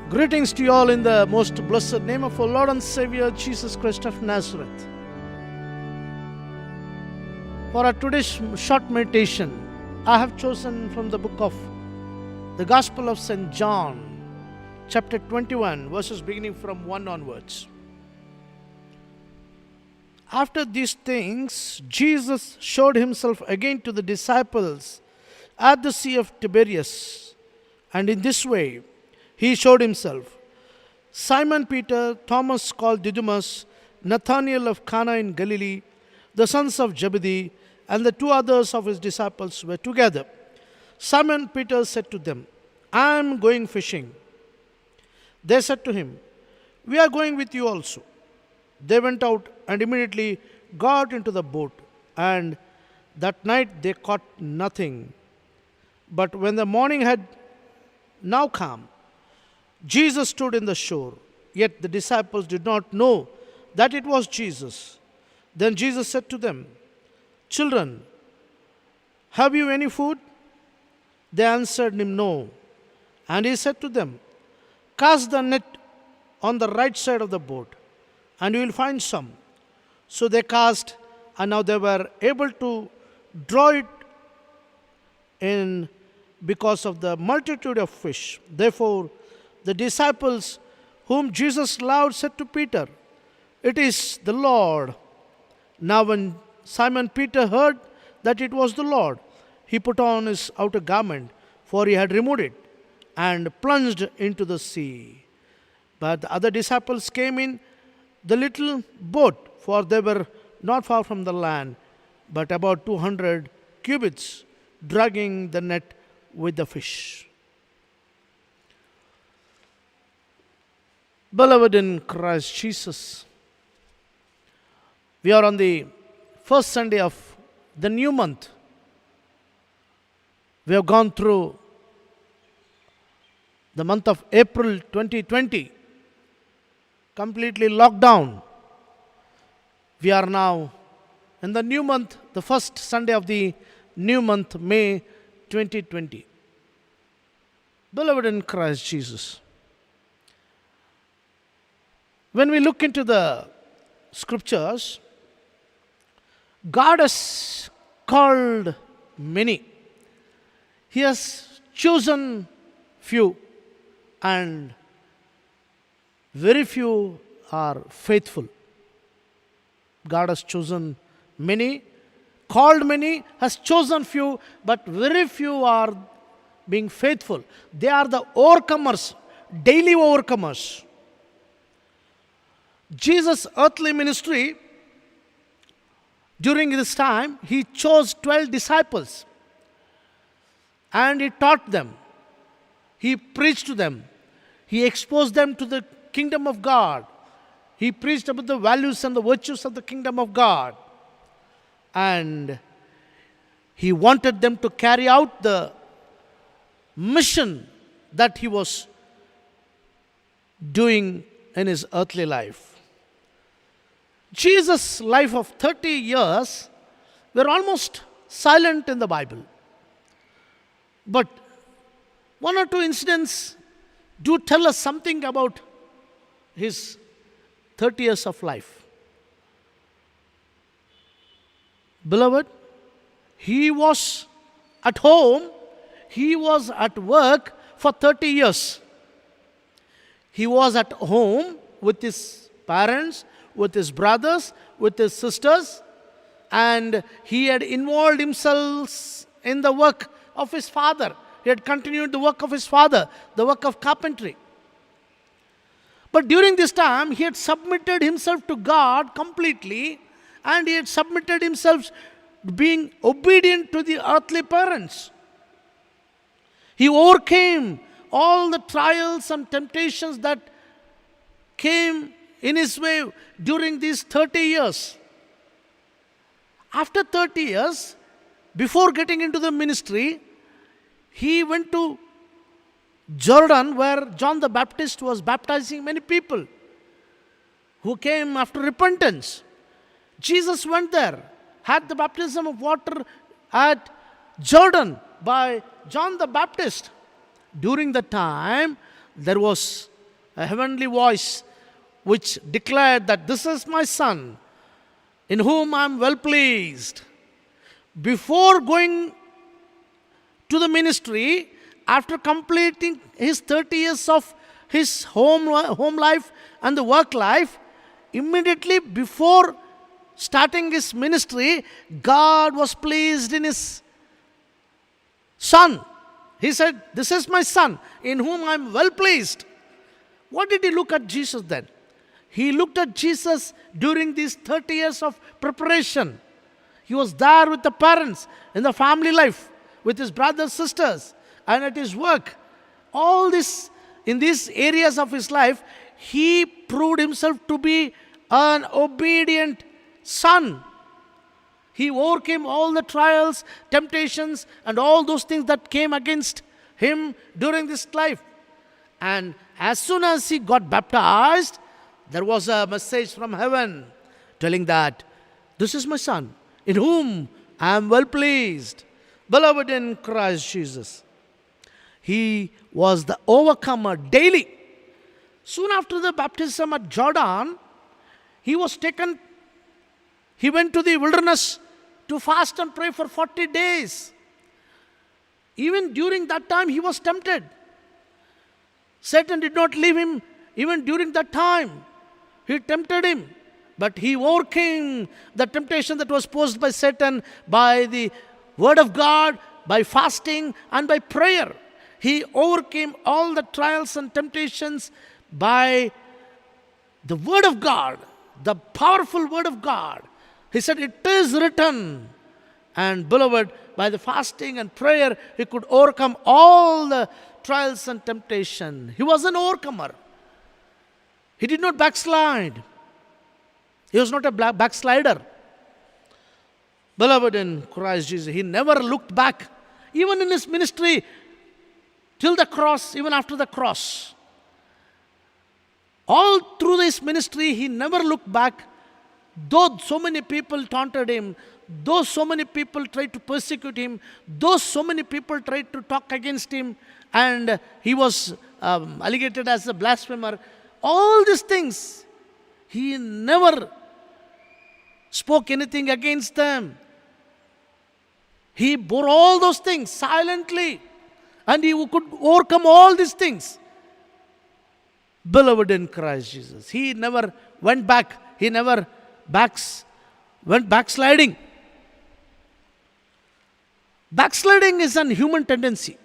Greetings to you all in the most blessed name of our Lord and Savior Jesus Christ of Nazareth. For our today's short meditation, I have chosen from the book of the Gospel of St. John, chapter 21, verses beginning from 1 onwards. After these things, Jesus showed himself again to the disciples at the Sea of Tiberias, and in this way he showed himself. Simon Peter, Thomas called Didymus, Nathanael of Cana in Galilee, the sons of Zebedee, and the two others of his disciples were together. Simon Peter said to them, "I am going fishing." They said to him, "We are going with you also." They went out and immediately got into the boat, and that night they caught nothing. But when the morning had now come, Jesus stood in the shore, yet the disciples did not know that it was Jesus. Then Jesus said to them, "Children, have you any food?" They answered him, "No." And he said to them, "Cast the net on the right side of the boat, and you will find some." So they cast, and now they were able to draw it in because of the multitude of fish. Therefore, the disciples whom Jesus loved said to Peter, "It is the Lord." Now when Simon Peter heard that it was the Lord, he put on his outer garment, for he had removed it, and plunged into the sea. But the other disciples came in the little boat, for they were not far from the land, but about 200 cubits, dragging the net with the fish. Beloved in Christ Jesus, we are on the first Sunday of the new month. We have gone through the month of April 2020, completely locked down. We are now in the new month, the first Sunday of the new month, May 2020. Beloved in Christ Jesus, when we look into the scriptures, God has called many. He has chosen few, and very few are faithful. God has chosen many, called many, has chosen few, but very few are being faithful. They are the overcomers, daily overcomers. Jesus' earthly ministry, during this time, he chose 12 disciples and he taught them. He preached to them. He exposed them to the kingdom of God. He preached about the values and the virtues of the kingdom of God. And he wanted them to carry out the mission that he was doing in his earthly life. Jesus' life of 30 years were almost silent in the Bible. But one or two incidents do tell us something about his 30 years of life. Beloved, he was at home, he was at work for 30 years. He was at home with his parents, with his brothers, with his sisters, and he had involved himself in the work of his father. He had continued the work of his father, the work of carpentry. But during this time, he had submitted himself to God completely, and he had submitted himself being obedient to the earthly parents. He overcame all the trials and temptations that came in his way during these 30 years. After 30 years, before getting into the ministry, he went to Jordan, where John the Baptist was baptizing many people who came after repentance. Jesus went there, had the baptism of water at Jordan by John the Baptist. During the time, there was a heavenly voice which declared that this is my son in whom I am well pleased. Before going to the ministry, after completing his 30 years of his home life and the work life, immediately before starting his ministry, God was pleased in his son. He said, this is my son in whom I am well pleased. What did he look at Jesus then? He looked at Jesus during these 30 years of preparation. He was there with the parents, in the family life, with his brothers, sisters, and at his work. All this, in these areas of his life, he proved himself to be an obedient son. He overcame all the trials, temptations, and all those things that came against him during this life. And as soon as he got baptized, there was a message from heaven telling that, this is my son, in whom I am well pleased. Beloved in Christ Jesus, he was the overcomer daily. Soon after the baptism at Jordan, he went to the wilderness to fast and pray for 40 days. Even during that time, he was tempted. Satan did not leave him even during that time. He tempted him, but he overcame the temptation that was posed by Satan by the word of God, by fasting, and by prayer. He overcame all the trials and temptations by the word of God, the powerful word of God. He said, it is written. And beloved, by the fasting and prayer, he could overcome all the trials and temptation. He was an overcomer. He did not backslide. He was not a backslider. Beloved in Christ Jesus, he never looked back, even in his ministry, till the cross, even after the cross. All through his ministry, he never looked back. Though so many people taunted him, though so many people tried to persecute him, though so many people tried to talk against him, and he was alleged as a blasphemer, all these things, he never spoke anything against them. He bore all those things silently, and he could overcome all these things. Beloved in Christ Jesus, he never went back. He never went backsliding. Backsliding is an human tendency.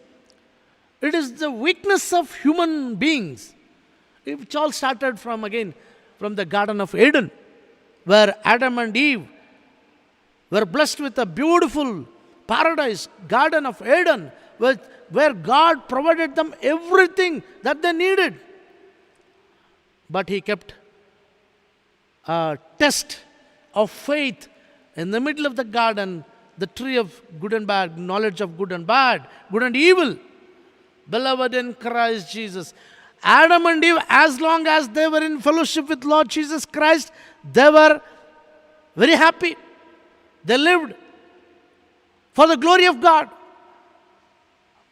It is the weakness of human beings. It all started from the Garden of Eden, where Adam and Eve were blessed with a beautiful paradise, Garden of Eden, where God provided them everything that they needed. But he kept a test of faith in the middle of the garden, the tree of good and bad, knowledge of good and bad, good and evil. Beloved in Christ Jesus, Adam and Eve, as long as they were in fellowship with Lord Jesus Christ, they were very happy. They lived for the glory of God.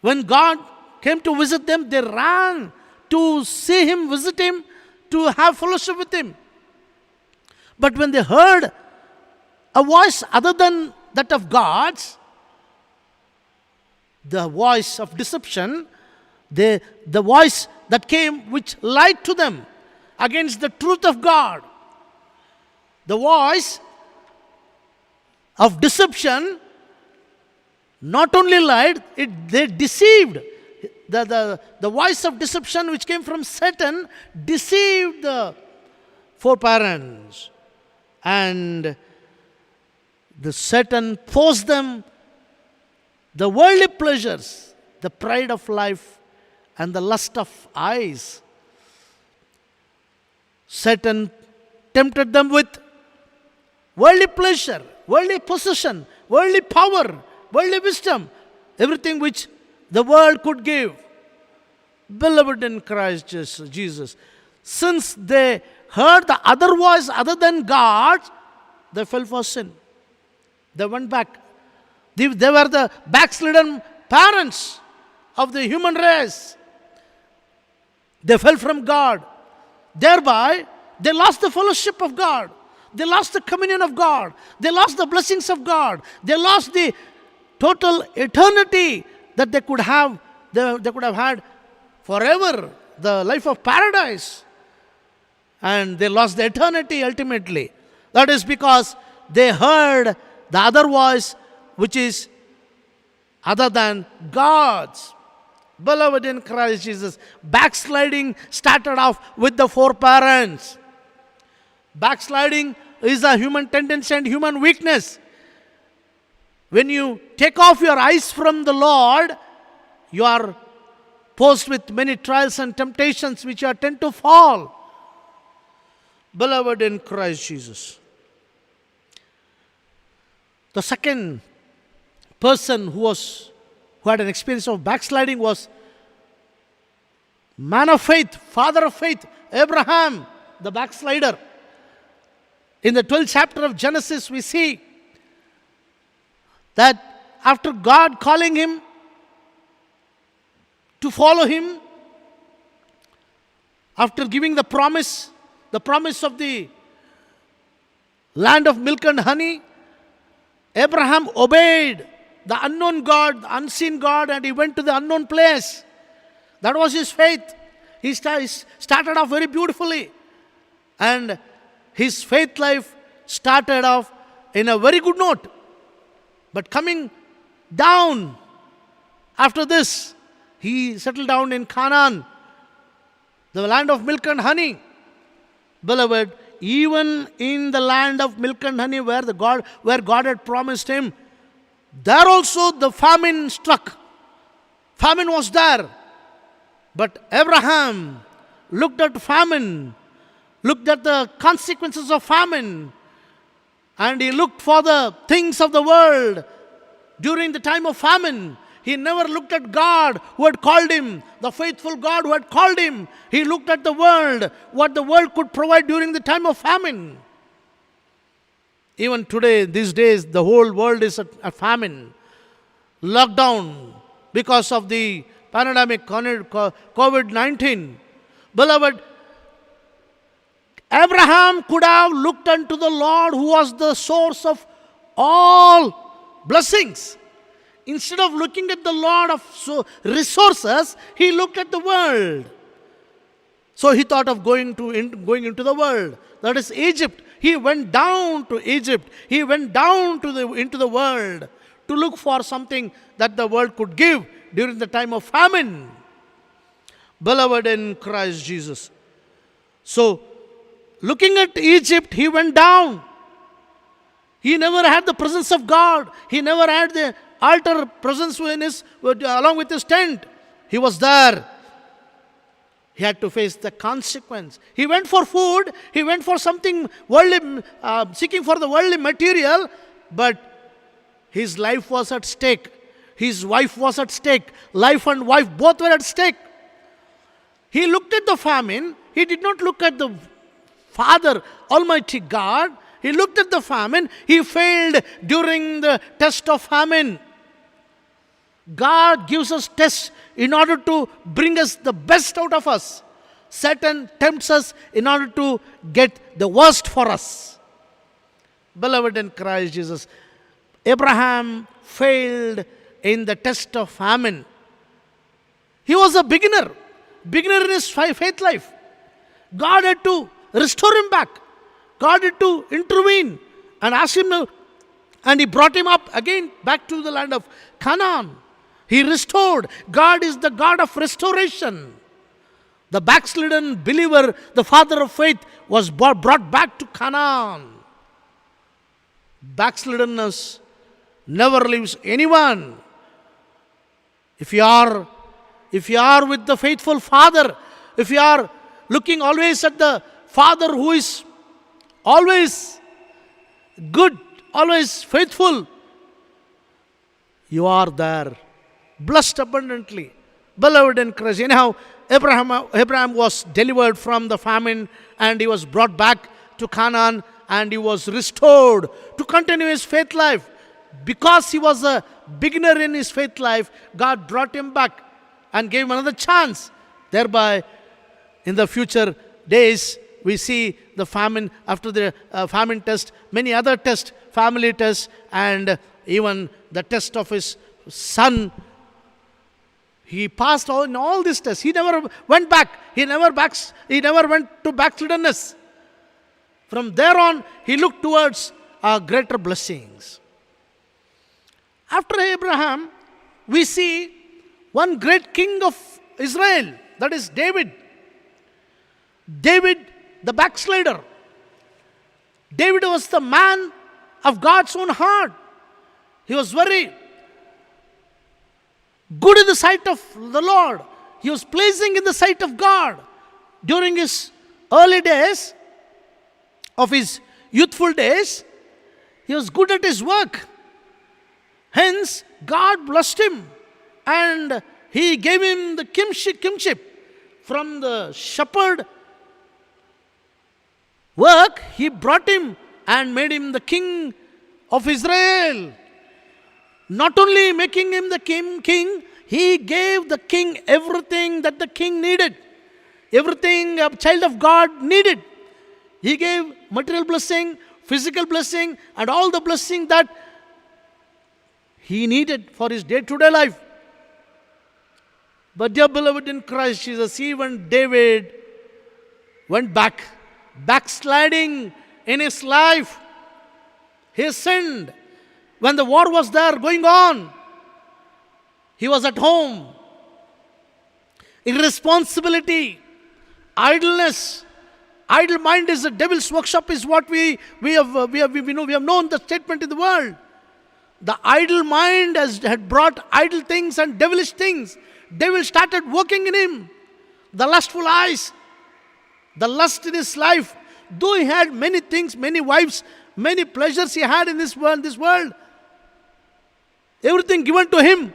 When God came to visit them, they ran to see him, visit him, to have fellowship with him. But when they heard a voice other than that of God's, the voice of deception, the voice that came which lied to them against the truth of God, the voice of deception not only lied, they deceived. The voice of deception which came from Satan deceived the foreparents. And the Satan forced them the worldly pleasures, the pride of life, and the lust of eyes. Satan tempted them with worldly pleasure, worldly possession, worldly power, worldly wisdom, everything which the world could give. Beloved in Christ Jesus, since they heard the other voice other than God, they fell for sin. They went back. They were the backslidden parents of the human race. They fell from God. Thereby, they lost the fellowship of God. They lost the communion of God. They lost the blessings of God. They lost the total eternity that they could have. They could have had forever, the life of paradise. And they lost the eternity ultimately. That is because they heard the other voice, which is other than God's. Beloved in Christ Jesus, backsliding started off with the foreparents. Backsliding is a human tendency and human weakness. When you take off your eyes from the Lord, you are posed with many trials and temptations which you tend to fall. Beloved in Christ Jesus. The second person who had an experience of backsliding was man of faith, father of faith, Abraham, the backslider. In the 12th chapter of Genesis, we see that after God calling him to follow him, after giving the promise of the land of milk and honey, Abraham obeyed the unknown God, the unseen God, and he went to the unknown place. That was his faith. He started off very beautifully. And his faith life started off in a very good note. But coming down after this, he settled down in Canaan, the land of milk and honey. Beloved, even in the land of milk and honey where God had promised him, there also the famine struck. Famine was there. But Abraham looked at famine, looked at the consequences of famine, and he looked for the things of the world during the time of famine. He never looked at God who had called him, the faithful God who had called him. He looked at the world, what the world could provide during the time of famine. Even today, these days, the whole world is a famine. Lockdown because of the pandemic, COVID-19. Beloved, Abraham could have looked unto the Lord who was the source of all blessings. Instead of looking at the Lord of resources, he looked at the world. So he thought of going into the world. That is Egypt. He went down to Egypt. He went down into the world to look for something that the world could give during the time of famine. Beloved in Christ Jesus. So, looking at Egypt, he went down. He never had the presence of God. He never had the altar presence along with his tent. He was there. He had to face the consequence. He went for food. He went for something worldly, seeking for the worldly material. But his life was at stake. His wife was at stake. Life and wife both were at stake. He looked at the famine. He did not look at the Father, Almighty God. He looked at the famine. He failed during the test of famine. God gives us tests in order to bring us the best out of us. Satan tempts us in order to get the worst for us. Beloved in Christ Jesus, Abraham failed in the test of famine. He was a beginner in his faith life. God had to restore him back. God had to intervene and ask him, and he brought him up again back to the land of Canaan. He restored. God is the God of restoration. The backslidden believer, the father of faith, was brought back to Canaan. Backsliddenness never leaves anyone. If you are with the faithful Father, if you are looking always at the Father who is always good, always faithful, you are there, blessed abundantly. Beloved in Christ. Anyhow, Abraham was delivered from the famine and he was brought back to Canaan and he was restored to continue his faith life. Because he was a beginner in his faith life, God brought him back and gave him another chance. Thereby, In the future days, we see the famine, after the famine test, many other tests, family tests, and even the test of his son. He passed all these tests. He never went back. He never went to backslidenness. From there on, he looked towards greater blessings. After Abraham, we see one great king of Israel, that is David. David, the backslider. David was the man of God's own heart. He was very good in the sight of the Lord. He was pleasing in the sight of God. During his early days, of his youthful days, he was good at his work. Hence, God blessed him and he gave him the kingship from the shepherd work. He brought him and made him the king of Israel. Not only making him the king, he gave the king everything that the king needed. Everything a child of God needed. He gave material blessing, physical blessing, and all the blessing that he needed for his day-to-day life. But dear beloved in Christ Jesus, even David went backsliding in his life. He sinned. When the war was there going on, he was at home. Irresponsibility, idleness. Idle mind is the devil's workshop, is what we have known the statement in the world. The idle mind had brought idle things and devilish things. Devil started working in him. The lustful eyes, the lust in his life. Though he had many things, many wives, many pleasures he had in this world, everything given to him,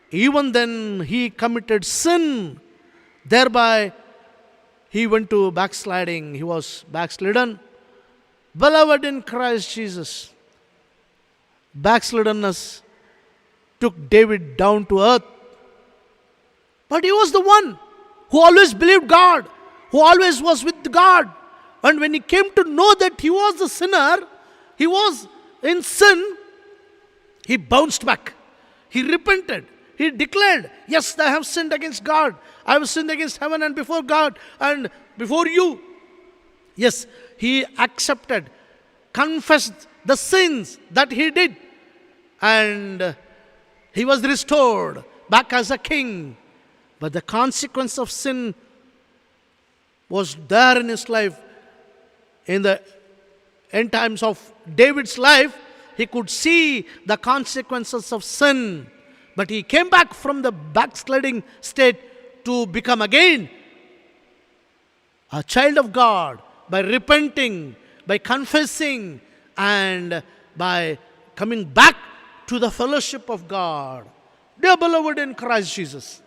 even then he committed sin. Thereby he went to backsliding. He was backslidden. Beloved in Christ Jesus, backsliddenness took David down to earth. But he was the one who always believed God, who always was with God. And when he came to know that he was a sinner, he was in sin, he bounced back. He repented. He declared, yes, I have sinned against God. I have sinned against heaven and before God and before you. Yes, he accepted, confessed the sins that he did. And he was restored back as a king. But the consequence of sin was there in his life. In the end times of David's life, he could see the consequences of sin. But he came back from the backsliding state to become again a child of God by repenting, by confessing, and by coming back to the fellowship of God. Dear beloved in Christ Jesus,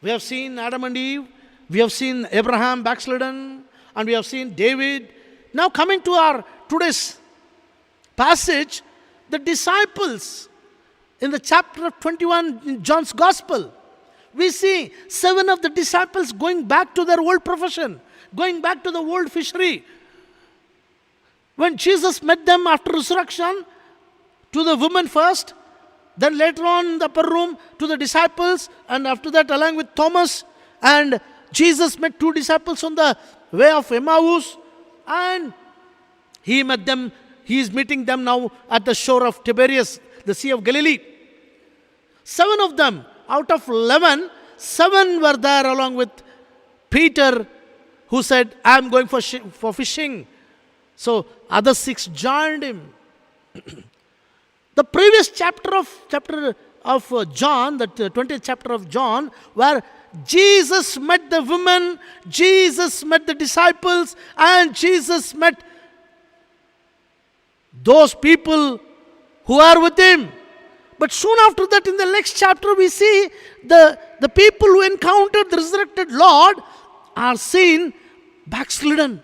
we have seen Adam and Eve, we have seen Abraham backslidden, and we have seen David. Now coming to our today's passage, the disciples in the chapter of 21 in John's Gospel, we see 7 of the disciples going back to their old profession, going back to the old fishery. When Jesus met them after resurrection, to the women first, then later on in the upper room to the disciples, and after that along with Thomas, and Jesus met 2 disciples on the way of Emmaus, and he met them. He is meeting them now at the shore of Tiberias, the Sea of Galilee. 7 of them, out of 11, 7 were there along with Peter, who said, I am going for fishing. So other 6 joined him. The previous chapter of John, the 20th chapter of John, where Jesus met the women, Jesus met the disciples, and Jesus met those people who are with him. But soon after that, in the next chapter, we see the people who encountered the resurrected Lord are seen backslidden.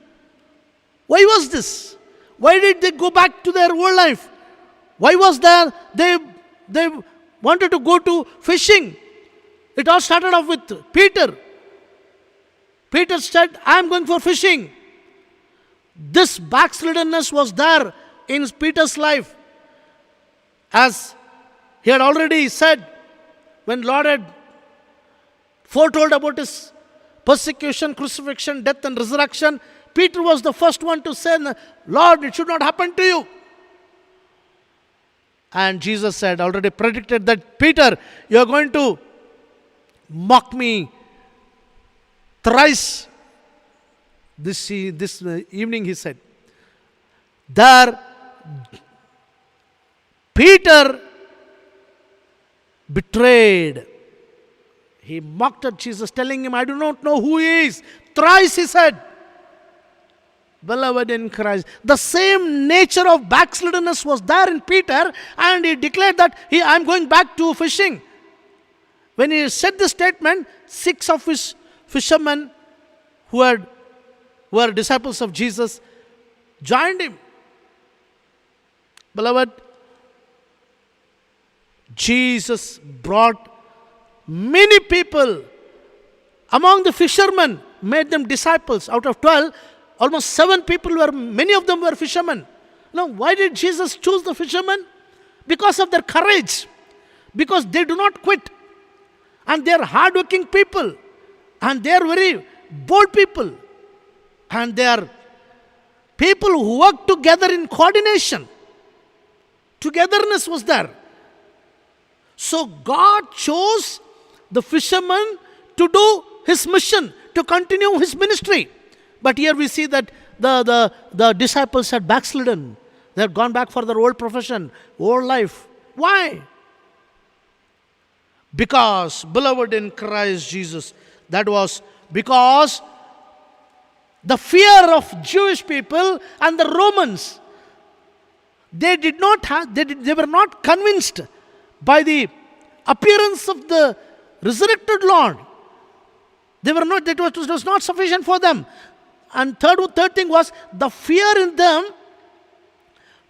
Why was this? Why did they go back to their old life? Why was there? They wanted to go to fishing. It all started off with Peter. Peter said, I am going for fishing. This backsliddenness was there in Peter's life. As he had already said, when Lord had foretold about his persecution, crucifixion, death and resurrection, Peter was the first one to say, Lord, it should not happen to you. And Jesus said, already predicted that, Peter, you are going to mock me thrice. This evening he said. There, Peter betrayed. He mocked at Jesus, telling him, I do not know who he is. Thrice he said. Beloved in Christ, the same nature of backsliddenness was there in Peter, and he declared that I am going back to fishing. When he said this statement, 6 of his fishermen who were disciples of Jesus joined him. Beloved, Jesus brought many people among the fishermen, made them disciples. Out of 12, almost 7 people many of them were fishermen. Now, why did Jesus choose the fishermen? Because of their courage. Because they do not quit. And they are hardworking people. And they are very bold people. And they are people who work together in coordination. Togetherness was there. So God chose the fisherman to do his mission, to continue his ministry. But here we see that the disciples had backslidden. They had gone back for their old profession, old life. Why? Because, beloved in Christ Jesus, that was because the fear of Jewish people and the Romans, they were not convinced by the appearance of the resurrected Lord. It was not sufficient for them. And third thing was, the fear in them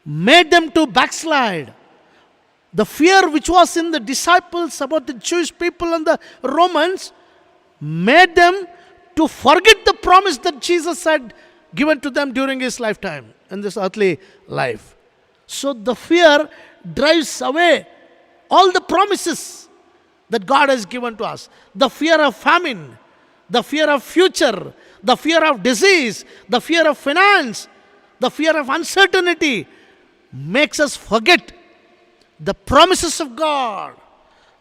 made them to backslide. The fear which was in the disciples about the Jewish people and the Romans made them to forget the promise that Jesus had given to them during his lifetime, in this earthly life. So the fear drives away all the promises that God has given to us. The fear of famine, the fear of future, the fear of disease, the fear of finance, the fear of uncertainty makes us forget the promises of God.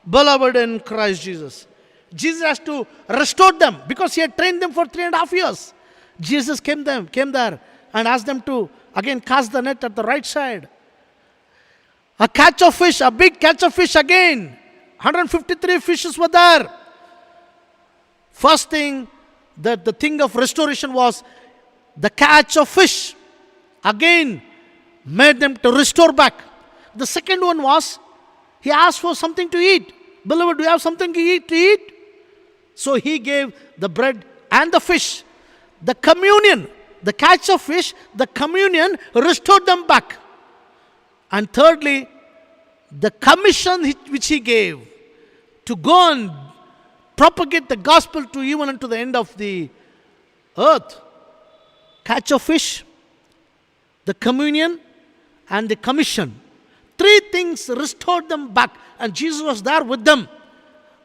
Beloved in Christ Jesus, Jesus has to restore them because he had trained them for 3.5 years. Jesus came there and asked them to again cast the net at the right side. A catch of fish, a big catch of fish again. 153 fishes were there. First thing, the thing of restoration was the catch of fish. Again, made them to restore back. The second one was, he asked for something to eat. Beloved, do you have something to eat? So he gave the bread and the fish. The communion, the catch of fish, the communion restored them back. And thirdly, the commission which he gave to go and propagate the gospel to even unto the end of the earth. Catch of fish, the communion, and the commission. 3 things restored them back. And Jesus was there with them.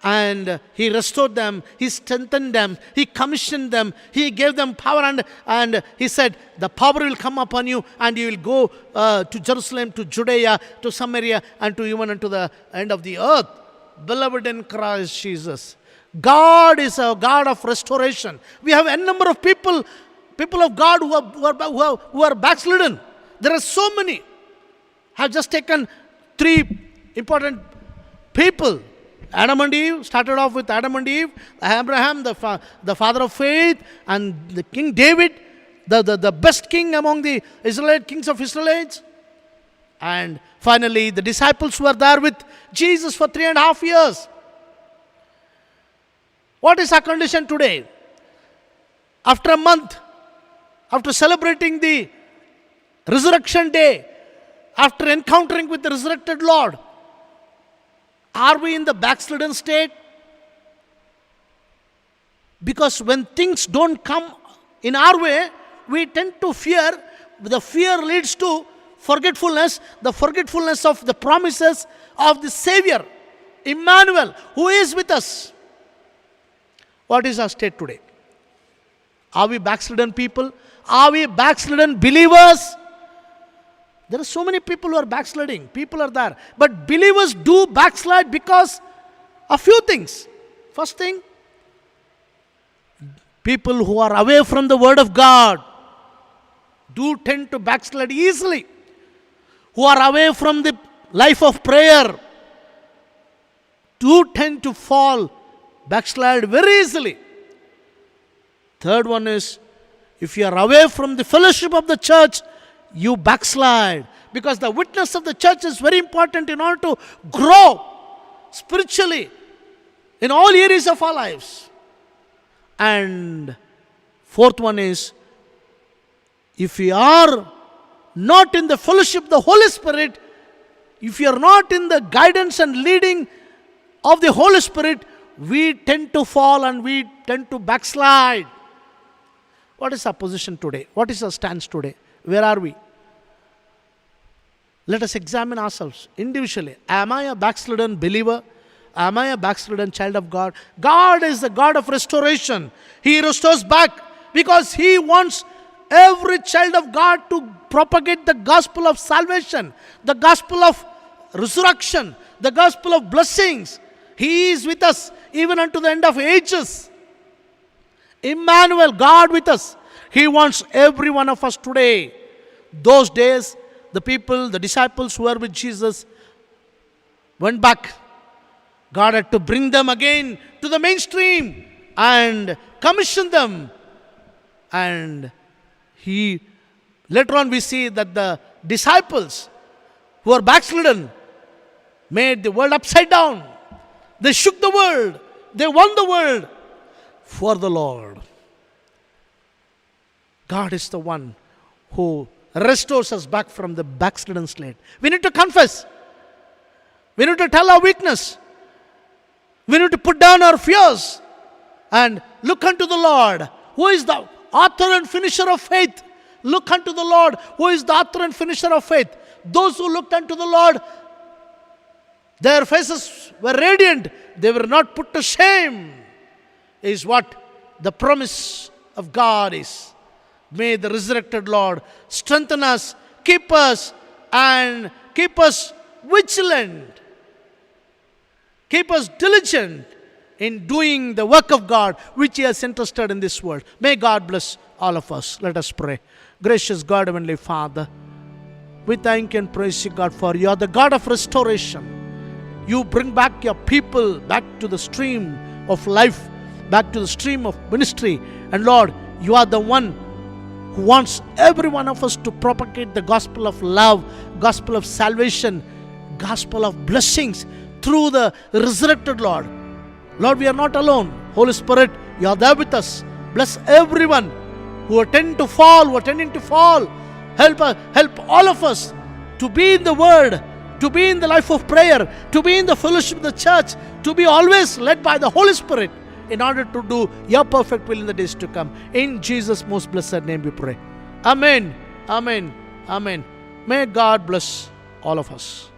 And he restored them, he strengthened them, he commissioned them, he gave them power, and he said, the power will come upon you, and you will go to Jerusalem, to Judea, to Samaria, and to even unto the end of the earth. Beloved in Christ Jesus, God is a God of restoration. We have a number of people of God who are backslidden. There are so many. I have just taken 3 important people. Adam and Eve, started off with Adam and Eve, Abraham, the father of faith, and the King David, the best king among the kings of Israelites. And finally, the disciples who were there with Jesus for 3.5 years. What is our condition today? After a month, after celebrating the resurrection day, after encountering with the resurrected Lord, are we in the backslidden state? Because when things don't come in our way, we tend to fear. The fear leads to forgetfulness, the forgetfulness of the promises of the Savior, Emmanuel, who is with us. What is our state today? Are we backslidden people? Are we backslidden believers? There are so many people who are backsliding. People are there. But believers do backslide because of few things. First thing, people who are away from the Word of God do tend to backslide easily. Who are away from the life of prayer do tend to fall, backslide very easily. Third one is, if you are away from the fellowship of the church, you backslide. Because the witness of the church is very important in order to grow spiritually in all areas of our lives. And fourth one is, if we are not in the fellowship of the Holy Spirit, if you are not in the guidance and leading of the Holy Spirit, we tend to fall and we tend to backslide. What is our position today? What is our stance today? Where are we? Let us examine ourselves individually. Am I a backslidden believer? Am I a backslidden child of God? God is the God of restoration. He restores back because He wants every child of God to propagate the gospel of salvation, the gospel of resurrection, the gospel of blessings. He is with us even unto the end of ages. Emmanuel, God with us. He wants every one of us today. Those days, the people, the disciples who were with Jesus went back. God had to bring them again to the mainstream and commission them. And later on we see that the disciples who were backslidden made the world upside down. They shook the world. They won the world for the Lord. God is the one who restores us back from the backslidden slate. We need to confess. We need to tell our weakness. We need to put down our fears and look unto the Lord, who is the author and finisher of faith. Look unto the Lord, who is the author and finisher of faith. Those who looked unto the Lord, their faces were radiant. They were not put to shame, is what the promise of God is. May the resurrected Lord strengthen us, and keep us vigilant. Keep us diligent in doing the work of God which He has entrusted in this world. May God bless all of us. Let us pray. Gracious God, Heavenly Father, we thank and praise You, God, for You are the God of restoration. You bring back Your people back to the stream of life, back to the stream of ministry. And Lord, You are the one who wants every one of us to propagate the gospel of love, gospel of salvation, gospel of blessings through the resurrected Lord. Lord, we are not alone. Holy Spirit, You are there with us. Bless everyone who are tending to fall. Help all of us to be in the Word, to be in the life of prayer, to be in the fellowship of the church, to be always led by the Holy Spirit in order to do Your perfect will in the days to come. In Jesus' most blessed name we pray. Amen. Amen. Amen. May God bless all of us.